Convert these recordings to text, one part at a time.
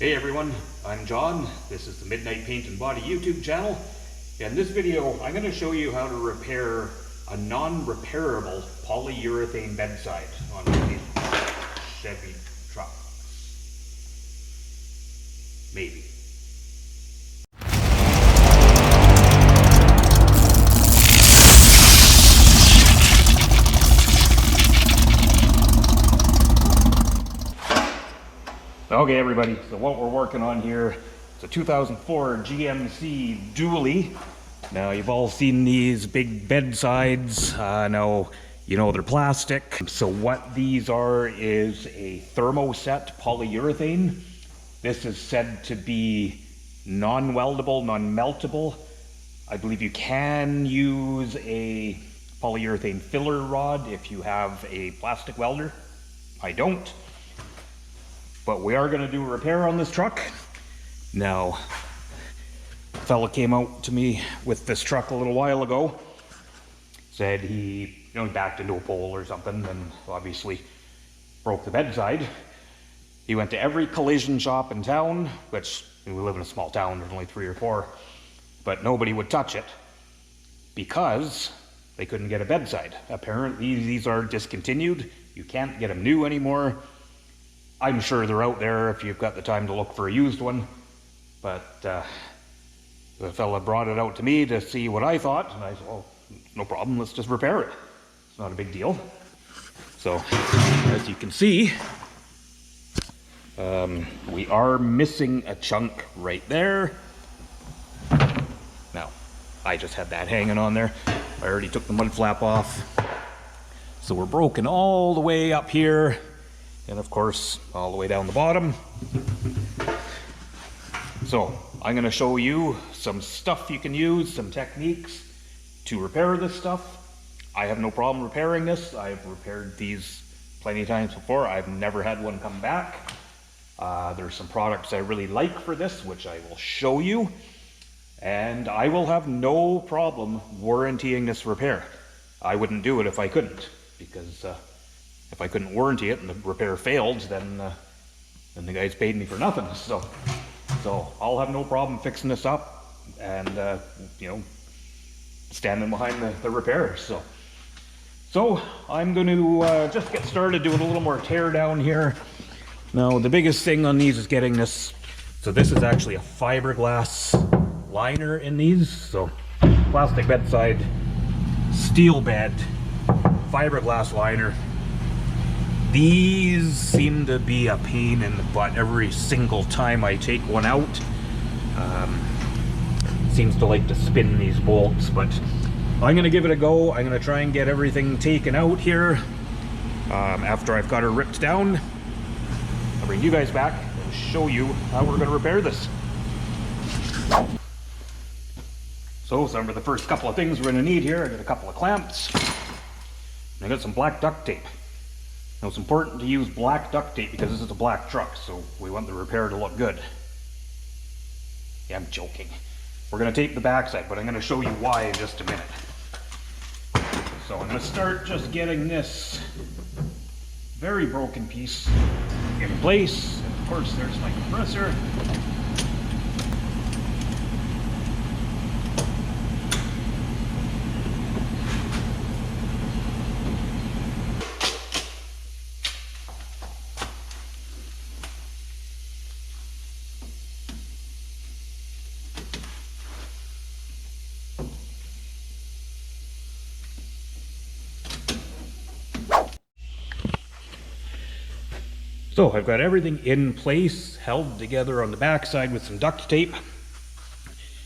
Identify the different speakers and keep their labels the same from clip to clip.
Speaker 1: Hey everyone, I'm John. This is the Midnight Paint and Body YouTube channel. In this video, I'm going to show you how to repair a non-repairable polyurethane bedside on one of these Chevy trucks. Maybe. Okay everybody, so what we're working on here is a 2004 GMC dually. Now you've all seen these big bedsides. Now you know they're plastic. So what these are is a thermoset polyurethane. This is said to be non-weldable, non-meltable. I believe you can use a polyurethane filler rod if you have a plastic welder. I don't. But we are going to do a repair on this truck. Now, a fella came out to me with this truck a little while ago. Said he backed into a pole or something and obviously broke the bedside. He went to every collision shop in town, which we live in a small town, there's only 3 or 4, but nobody would touch it because they couldn't get a bedside. Apparently these are discontinued. You can't get them new anymore. I'm sure they're out there if you've got the time to look for a used one, but the fella brought it out to me to see what I thought, and I said, well, no problem, let's just repair it. It's not a big deal. So, as you can see, we are missing a chunk right there. Now, I just had that hanging on there. I already took the mud flap off. So we're broken all the way up here. And of course, all the way down the bottom. So, I'm going to show you some stuff you can use, some techniques to repair this stuff. I have no problem repairing this. I've repaired these plenty of times before. I've never had one come back. There's some products I really like for this, which I will show you. And I will have no problem warrantying this repair. I wouldn't do it if I couldn't, because if I couldn't warranty it and the repair failed, then the guys paid me for nothing. So I'll have no problem fixing this up and standing behind the repair. So I'm going to just get started doing a little more tear down here. Now the biggest thing on these is getting this. So this is actually a fiberglass liner in these. So plastic bedside, steel bed, fiberglass liner. These seem to be a pain in the butt every single time I take one out. Seems to like to spin these bolts, but I'm going to give it a go. I'm going to try and get everything taken out here after I've got her ripped down. I'll bring you guys back and show you how we're going to repair this. So some of the first couple of things we're going to need here, I got a couple of clamps, and I got some black duct tape. Now it's important to use black duct tape because this is a black truck, so we want the repair to look good. Yeah, I'm joking. We're going to tape the backside, but I'm going to show you why in just a minute. So I'm going to start just getting this very broken piece in place. And of course there's my compressor. So I've got everything in place, held together on the backside with some duct tape.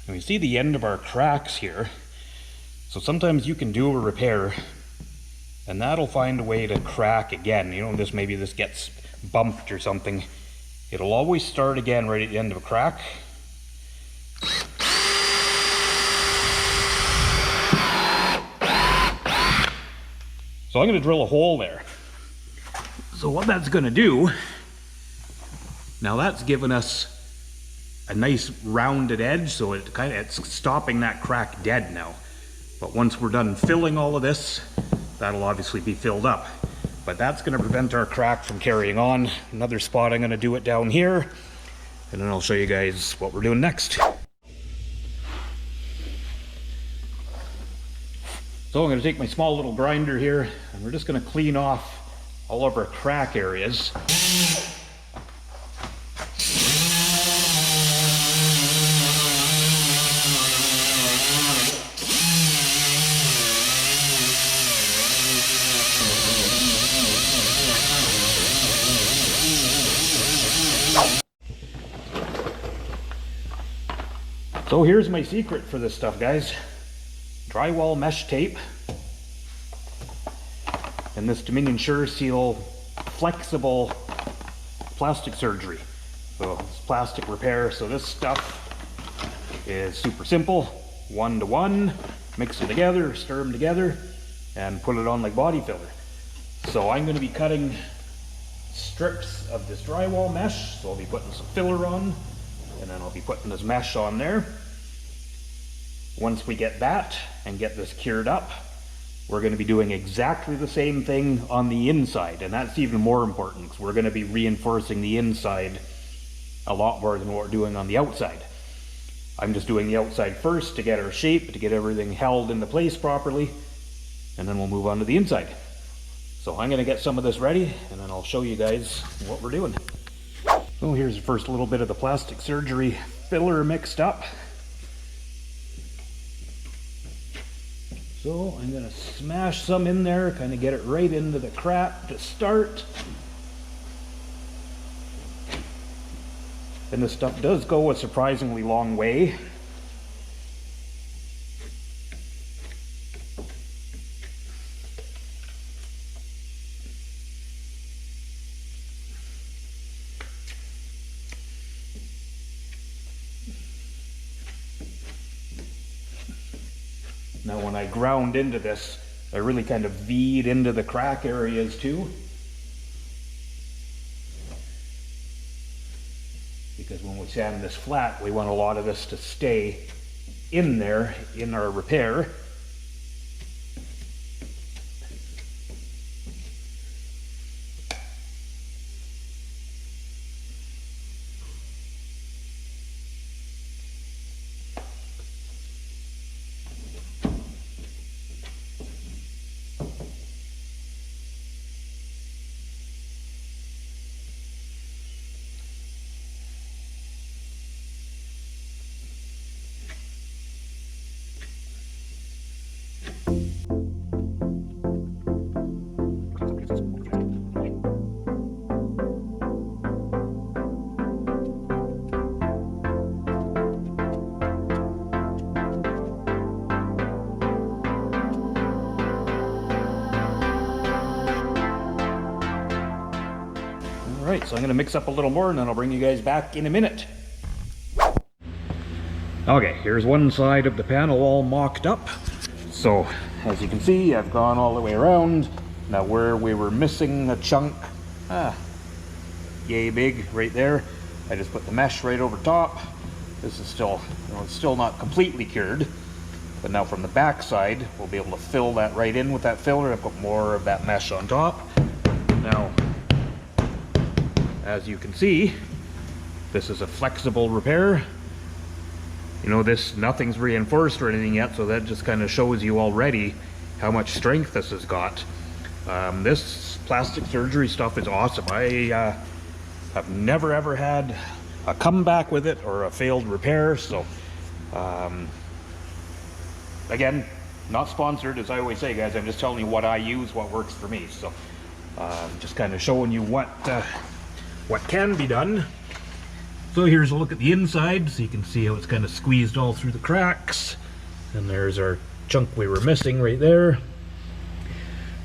Speaker 1: And we see the end of our cracks here. So sometimes you can do a repair and that'll find a way to crack again. Maybe this gets bumped or something. It'll always start again right at the end of a crack. So I'm going to drill a hole there. So what that's going to do, now that's given us a nice rounded edge, so it's stopping that crack dead now. But once we're done filling all of this, that'll obviously be filled up. But that's going to prevent our crack from carrying on. Another spot I'm going to do it down here. and then I'll show you guys what we're doing next. So I'm going to take my small little grinder here, and we're just going to clean off all of our crack areas. So here's my secret for this stuff, guys. Drywall mesh tape and this Dominion Sure Seal flexible plastic surgery. So it's plastic repair. So this stuff is super simple, 1-to-1, mix them together, stir them together, and put it on like body filler. So I'm going to be cutting strips of this drywall mesh. So I'll be putting some filler on, and then I'll be putting this mesh on there. Once we get that and get this cured up, we're going to be doing exactly the same thing on the inside, and that's even more important because we're going to be reinforcing the inside a lot more than what we're doing on the outside. I'm just doing the outside first to get our shape, to get everything held into place properly, and then we'll move on to the inside. So I'm going to get some of this ready, and then I'll show you guys what we're doing. So here's the first little bit of the plastic surgery filler mixed up. So I'm going to smash some in there, kind of get it right into the crack to start. And this stuff does go a surprisingly long way. Now when I ground into this, I really kind of V'd into the crack areas too. Because when we sand this flat, we want a lot of this to stay in there in our repair. Alright, so I'm going to mix up a little more and then I'll bring you guys back in a minute. Okay, here's one side of the panel all mocked up. So, as you can see, I've gone all the way around. Now where we were missing a chunk, yay big right there, I just put the mesh right over top. This is still, it's still not completely cured. But now from the back side, we'll be able to fill that right in with that filler and put more of that mesh on top. Now, as you can see, this is a flexible repair. You know, this, nothing's reinforced or anything yet, so that just kind of shows you already how much strength this has got. This plastic surgery stuff is awesome. I have never ever had a comeback with it or a failed repair, so again, not sponsored, as I always say, guys. I'm just telling you what I use, what works for me. So just kind of showing you what can be done. So here's a look at the inside, so you can see how it's kind of squeezed all through the cracks. And there's our chunk we were missing right there.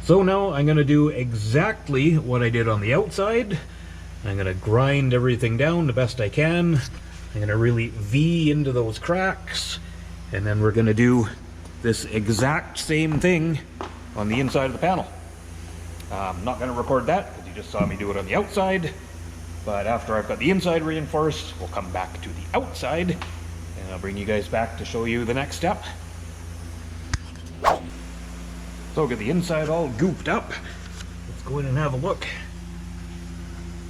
Speaker 1: So now I'm going to do exactly what I did on the outside. I'm going to grind everything down the best I can. I'm going to really V into those cracks. And then we're going to do this exact same thing on the inside of the panel. I'm not going to record that because you just saw me do it on the outside. But after I've got the inside reinforced, we'll come back to the outside and I'll bring you guys back to show you the next step. So get the inside all gooped up. Let's go in and have a look.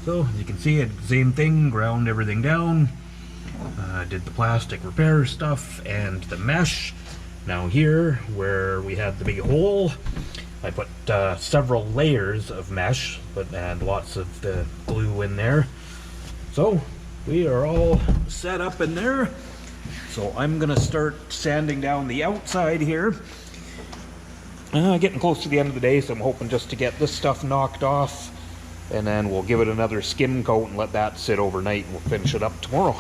Speaker 1: So as you can see, I did the same thing, ground everything down, did the plastic repair stuff and the mesh. Now here, where we had the big hole, I put several layers of mesh, and lots of the glue in there. So we are all set up in there. So I'm gonna start sanding down the outside here. Getting close to the end of the day, so I'm hoping just to get this stuff knocked off, and then we'll give it another skim coat and let that sit overnight, and we'll finish it up tomorrow.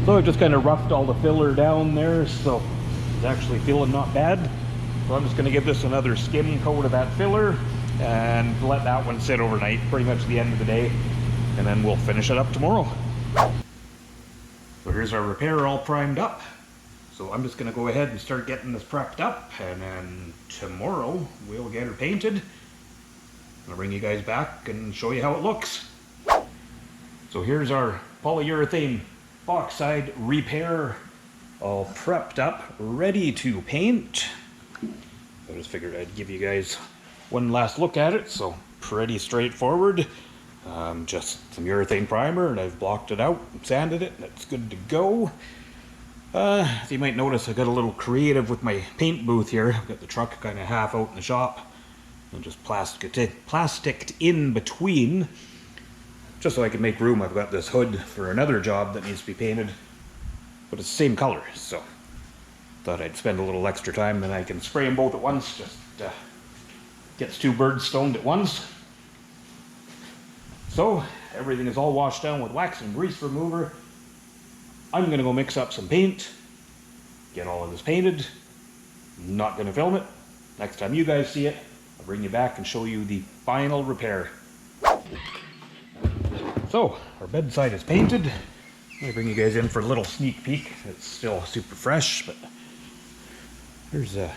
Speaker 1: So I just kind of roughed all the filler down there, so it's actually feeling not bad. So I'm just going to give this another skim coat of that filler and let that one sit overnight, pretty much the end of the day, and then we'll finish it up tomorrow. So here's our repair all primed up. So I'm just going to go ahead and start getting this prepped up, and then tomorrow we'll get her painted. I'll bring you guys back and show you how it looks. So here's our polyurethane oxide repair all prepped up, ready to paint. I just figured I'd give you guys one last look at it. So pretty straightforward. Just some urethane primer, and I've blocked it out, sanded it, and it's good to go. As you might notice, I got a little creative with my paint booth here. I've got the truck kind of half out in the shop and just plasticed in between, just so I can make room. I've got this hood for another job that needs to be painted, but it's the same color, so thought I'd spend a little extra time, and I can spray them both at once. Just gets two birds stoned at once. So everything is all washed down with wax and grease remover. I'm gonna go mix up some paint, get all of this painted. I'm not gonna film it. Next time you guys see it, I'll bring you back and show you the final repair. So, our bedside is painted. Let me bring you guys in for a little sneak peek. It's still super fresh, but here's a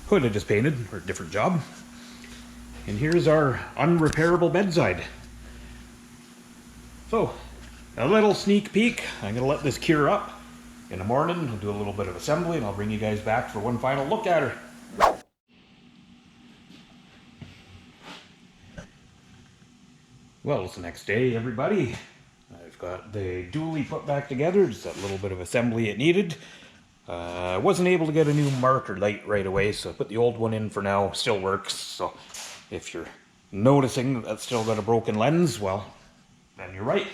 Speaker 1: hood I just painted for a different job. And here's our unrepairable bedside. So, a little sneak peek. I'm gonna let this cure up. In the morning, I'll do a little bit of assembly, and I'll bring you guys back for one final look at her. Well, it's the next day, everybody. I've got the dually put back together, just that little bit of assembly it needed. I wasn't able to get a new marker light right away, so I put the old one in for now. Still works, so if you're noticing that that's still got a broken lens, well, then you're right.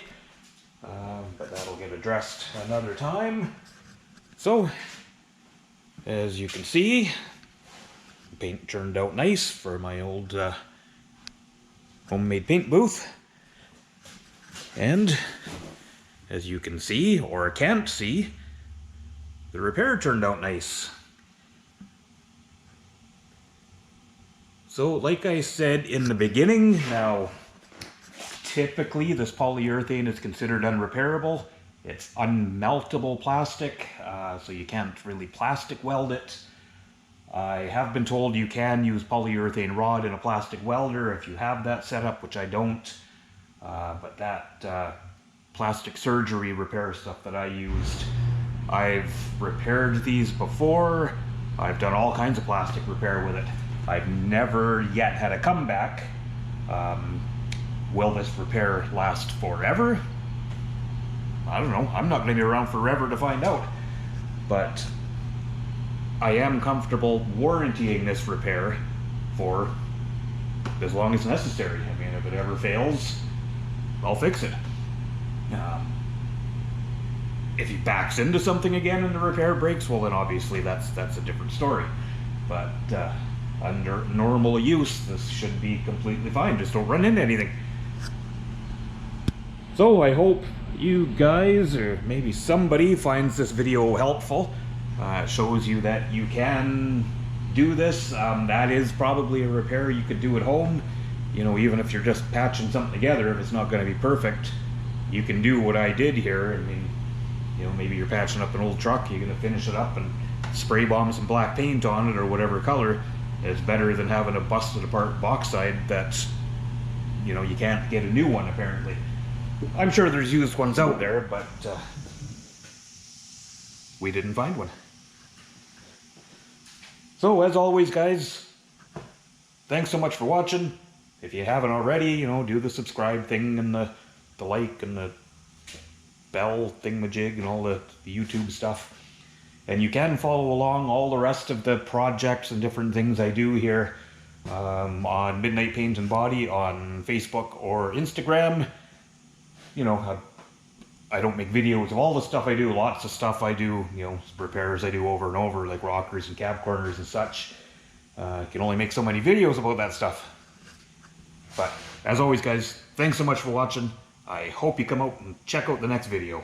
Speaker 1: But that'll get addressed another time. So, as you can see, the paint turned out nice for my old homemade paint booth. And as you can see, or can't see, the repair turned out nice. So like I said in the beginning, now typically this polyurethane is considered unrepairable. It's unmeltable plastic, so you can't really plastic weld it. I have been told you can use polyurethane rod in a plastic welder if you have that set up, which I don't. But that plastic surgery repair stuff that I used, I've repaired these before. I've done all kinds of plastic repair with it. I've never yet had a comeback. Will this repair last forever? I don't know. I'm not going to be around forever to find out. But I am comfortable warrantying this repair for as long as necessary. I mean, if it ever fails, I'll fix it. If he backs into something again and the repair breaks, well then obviously that's a different story. But under normal use, this should be completely fine. Just don't run into anything. So I hope you guys, or maybe somebody, finds this video helpful. It shows you that you can do this. That is probably a repair you could do at home. You know, even if you're just patching something together, if it's not going to be perfect, you can do what I did here. I mean, you know, maybe you're patching up an old truck, you're going to finish it up and spray bomb some black paint on it or whatever color. It's better than having a busted apart bauxite that, you know, you can't get a new one apparently. I'm sure there's used ones out there, but we didn't find one. So as always, guys, thanks so much for watching. If you haven't already, you know, do the subscribe thing and the like and the bell thingamajig and all the YouTube stuff. And you can follow along all the rest of the projects and different things I do here on Midnight Paint and Body on Facebook or Instagram. You know, I don't make videos of all the stuff I do, lots of stuff I do, you know, repairs I do over and over, like rockers and cab corners and such. I can only make so many videos about that stuff. But as always, guys, thanks so much for watching. I hope you come out and check out the next video.